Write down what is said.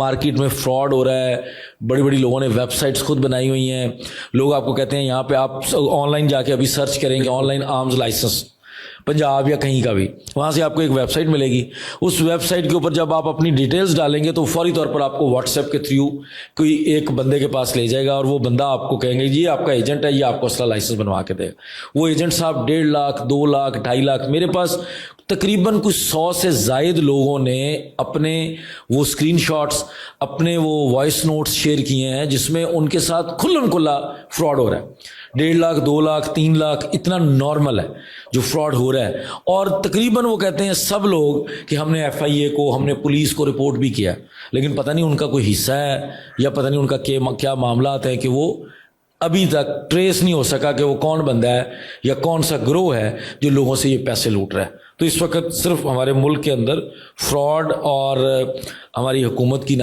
Market में fraud हो रहा है, बड़ी बड़ी लोगों ने वेबसाइट्स खुद बनाई हुई हैं। लोग आपको कहते हैं यहाँ पे आप ऑनलाइन जाके अभी सर्च करेंगे ऑनलाइन आर्म्स लाइसेंस पंजाब या कहीं का भी, वहाँ से आपको एक वेबसाइट मिलेगी। उस वेबसाइट के ऊपर जब आप अपनी डिटेल्स डालेंगे तो फौरी तौर पर आपको व्हाट्सएप के थ्रू कोई एक बंदे के पास ले जाएगा और वो बंदा आपको कहेंगे ये आपका एजेंट है, ये आपको असला लाइसेंस बनवा के देगा। वो एजेंट साहब 1.5 लाख 2 लाख 2.5 लाख, मेरे पास तकरीबन कुछ 100 से ज़ायद लोगों ने अपने वो स्क्रीनशॉट्स, अपने वो वॉइस नोट्स शेयर किए हैं जिसमें उनके साथ खुल्लम खुल्ला फ्रॉड हो रहा है। 1.5 लाख 2 लाख 3 लाख इतना नॉर्मल है जो फ्रॉड हो रहा है। और तकरीबन वो कहते हैं सब लोग कि हमने FIA को, हमने पुलिस को रिपोर्ट भी किया, लेकिन पता नहीं उनका कोई हिस्सा है या पता नहीं उनका क्या मामलात है कि वो अभी तक ट्रेस नहीं हो सका कि वो कौन बंदा है या कौन सा ग्रोह है जो लोगों से ये पैसे लूट रहा है। तो इस वक्त सिर्फ हमारे मुल्क के अंदर फ्रॉड और हमारी हुकूमत की